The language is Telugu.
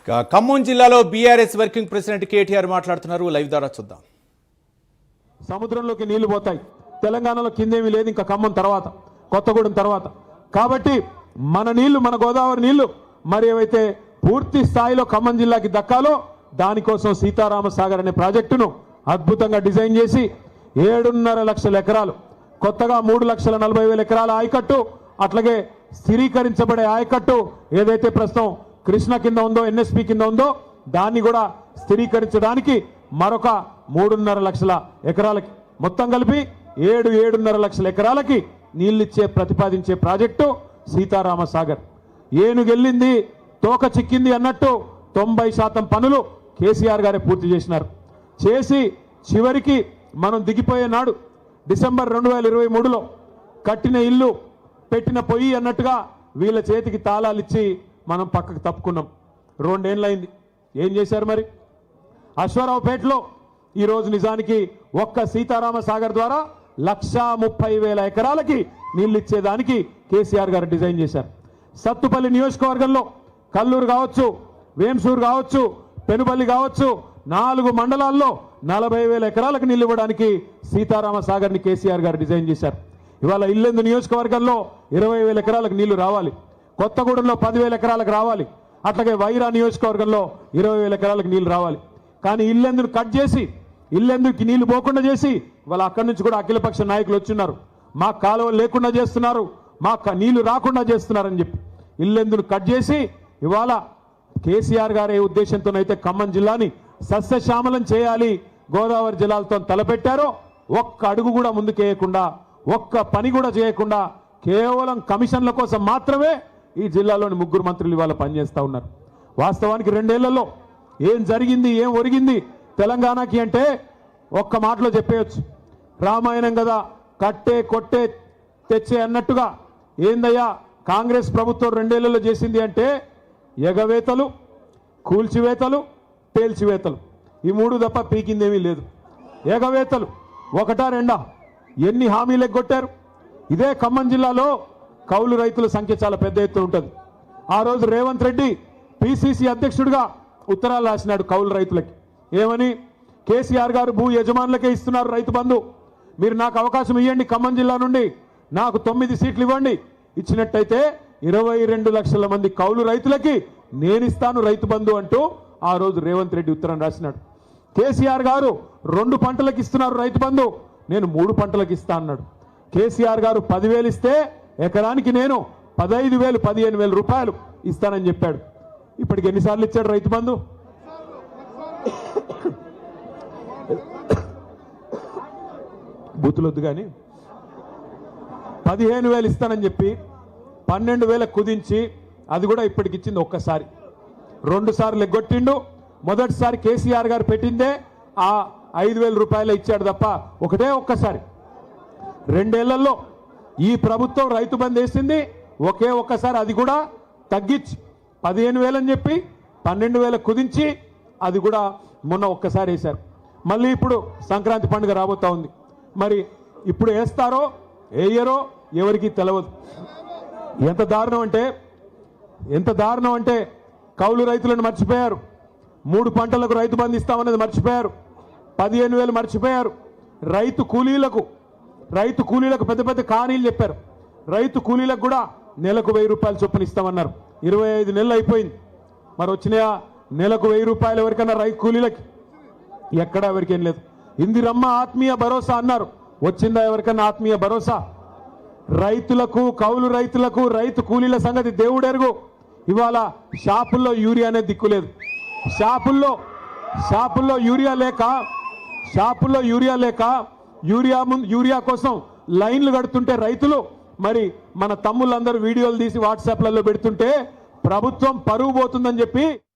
ఖమ్మం జిల్లాలో బీఆర్ఎస్ వర్కింగ్ ప్రెసిడెంట్ కేటీఆర్ మాట్లాడుతున్నారు. లైవ్ ద్వారా చూద్దాం. సముద్రంలోకి నీళ్లు పోతాయి. తెలంగాణలో కిందేమీ లేదు, ఇంకా ఖమ్మం తర్వాత, కొత్తగూడెం తర్వాత. కాబట్టి మన నీళ్లు, మన గోదావరి నీళ్లు మరి ఏవైతే పూర్తి స్థాయిలో ఖమ్మం జిల్లాకి దక్కాలో దానికోసం సీతారామ సాగర్ అనే ప్రాజెక్టును అద్భుతంగా డిజైన్ చేసి 7.5 లక్షల ఎకరాలు, కొత్తగా 3,40,000 ఎకరాల ఆయకట్టు, అట్లాగే స్థిరీకరించబడే ఆయకట్టు ఏదైతే ప్రస్తుతం కృష్ణ కింద ఉందో, ఎన్ఎస్పి కింద ఉందో, దాన్ని కూడా స్థిరీకరించడానికి మరొక 3.5 లక్షల ఎకరాలకి, మొత్తం కలిపి 7.5 లక్షల ఎకరాలకి నీళ్ళిచ్చే ప్రతిపాదించే ప్రాజెక్టు సీతారామ సాగర్. ఏనుగెళ్ళింది తోక చిక్కింది అన్నట్టు 90% పనులు కేసీఆర్ గారే పూర్తి చేసినారు. చేసి చివరికి మనం దిగిపోయే నాడు డిసెంబర్ 2023లో కట్టిన ఇల్లు పెట్టిన పొయ్యి అన్నట్టుగా వీళ్ళ చేతికి తాళాలు ఇచ్చి మనం పక్కకు తప్పుకున్నాం. 2 ఏళ్ళైంది. ఏం చేశారు మరి? అశ్వారావుపేటలో ఈరోజు నిజానికి ఒక్క సీతారామ సాగర్ ద్వారా 1,30,000 ఎకరాలకి నీళ్ళు ఇచ్చేదానికి కేసీఆర్ గారు డిజైన్ చేశారు. సత్తుపల్లి నియోజకవర్గంలో కల్లూరు కావచ్చు, వేంసూరు కావచ్చు, పెనుపల్లి కావచ్చు, 4 మండలాల్లో 40,000 ఎకరాలకు నీళ్ళు ఇవ్వడానికి సీతారామ సాగర్ని కేసీఆర్ గారు డిజైన్ చేశారు. ఇవాళ ఇల్లెందు నియోజకవర్గంలో 20,000 ఎకరాలకు నీళ్లు రావాలి, కొత్తగూడెంలో 10,000 ఎకరాలకు రావాలి, అట్లాగే వైరా నియోజకవర్గంలో 20,000 ఎకరాలకు నీళ్లు రావాలి. కానీ ఇల్లెందును కట్ చేసి, ఇల్లెందుకి నీళ్లు పోకుండా చేసి ఇవాళ అక్కడి నుంచి కూడా అఖిలపక్ష నాయకులు వచ్చిన్నారు. మా కాలువలు లేకుండా చేస్తున్నారు, మా నీళ్లు రాకుండా చేస్తున్నారని చెప్పి ఇల్లెందును కట్ చేసి ఇవాళ కేసీఆర్ గారి ఉద్దేశంతోనైతే ఖమ్మం జిల్లాని సస్యశ్యామలం చేయాలి, గోదావరి జలాలతో తలపెట్టారో ఒక్క అడుగు కూడా ముందుకేయకుండా, ఒక్క పని కూడా చేయకుండా కేవలం కమిషన్ల కోసం మాత్రమే ఈ జిల్లాలోని 3 మంత్రులు ఇవాళ పనిచేస్తూ ఉన్నారు. వాస్తవానికి 2 ఏళ్లలో ఏం జరిగింది, ఏం ఒరిగింది తెలంగాణకి అంటే ఒక్క మాటలో చెప్పేయచ్చు. రామాయణం కదా, కట్టే కొట్టే తెచ్చే అన్నట్టుగా ఏందయ్యా కాంగ్రెస్ ప్రభుత్వం 2 ఏళ్లలో చేసింది అంటే ఎగవేతలు, కూల్చివేతలు, పేల్చివేతలు, ఈ 3 తప్ప పీకిందేమీ లేదు. ఎగవేతలు ఒకటా రెండా, ఎన్ని హామీలు ఎగ్గొట్టారు. ఇదే ఖమ్మం జిల్లాలో కౌలు రైతుల సంఖ్య చాలా పెద్ద ఎత్తున ఉంటుంది. ఆ రోజు రేవంత్ రెడ్డి పిసిసి అధ్యక్షుడిగా ఉత్తరాలు రాసినాడు కౌలు రైతులకి. ఏమని? కేసీఆర్ గారు భూ యజమానులకే ఇస్తున్నారు రైతు బంధు, మీరు నాకు అవకాశం ఇవ్వండి, ఖమ్మం జిల్లా నుండి నాకు 9 సీట్లు ఇవ్వండి, ఇచ్చినట్టయితే 22 లక్షల మంది కౌలు రైతులకి నేను ఇస్తాను రైతు బంధు అంటూ ఆ రోజు రేవంత్ రెడ్డి ఉత్తరం రాసినాడు. కేసీఆర్ గారు 2 పంటలకు ఇస్తున్నారు రైతు బంధు, నేను 3 పంటలకు ఇస్తా అన్నాడు. కేసీఆర్ గారు 10,000 ఇస్తే ఎకరానికి నేను 15,000, 15,000 రూపాయలు ఇస్తానని చెప్పాడు. ఇప్పటికి ఎన్నిసార్లు ఇచ్చాడు రైతు బంధు? బూతులొద్దు కానీ 15,000 ఇస్తానని చెప్పి 12,000 కుదించి అది కూడా ఇప్పటికి ఇచ్చింది ఒక్కసారి. 2 సార్లు ఎగ్గొట్టిండు. మొదటిసారి కేసీఆర్ గారు పెట్టిందే ఆ 5,000 రూపాయలు ఇచ్చాడు తప్ప ఒక్కసారి. 2 ఏళ్లలో ఈ ప్రభుత్వం రైతు బంధు వేసింది ఒక్కసారి, అది కూడా తగ్గించి 15,000 అని చెప్పి 12,000 కుదించి అది కూడా మొన్న ఒక్కసారి వేశారు. మళ్ళీ ఇప్పుడు సంక్రాంతి పండుగ రాబోతా ఉంది. మరి ఇప్పుడు వేస్తారో వేయరో ఎవరికి తెలియదు. ఎంత దారుణం అంటే కౌలు రైతులను మర్చిపోయారు. 3 పంటలకు రైతు బంధు ఇస్తామన్నది మర్చిపోయారు. 15,000 మర్చిపోయారు. రైతు కూలీలకు పెద్ద పెద్ద కానీలు చెప్పారు. రైతు కూలీలకు కూడా నెలకు 1,000 రూపాయలు చొప్పున ఇస్తామన్నారు. 25 నెలలు అయిపోయింది. మరి వచ్చినాయా నెలకు 1,000 రూపాయలు ఎవరికన్నా రైతు కూలీలకి? ఎక్కడా ఎవరికేం లేదు. ఇందిరమ్మ ఆత్మీయ భరోసా అన్నారు, వచ్చిందా ఎవరికన్నా ఆత్మీయ భరోసా? రైతులకు, కౌలు రైతులకు, రైతు కూలీల సంగతి దేవుడెరుగు. ఇవాళ షాపుల్లో యూరియా అనేది దిక్కులేదు. షాపుల్లో యూరియా లేక యూరియా కోసం లైన్లు కడుతుంటే రైతులు, మరి మన తమ్ముళ్ళందరూ వీడియోలు తీసి వాట్సాప్లలో పెడుతుంటే ప్రభుత్వం పరువు పోతుందని చెప్పి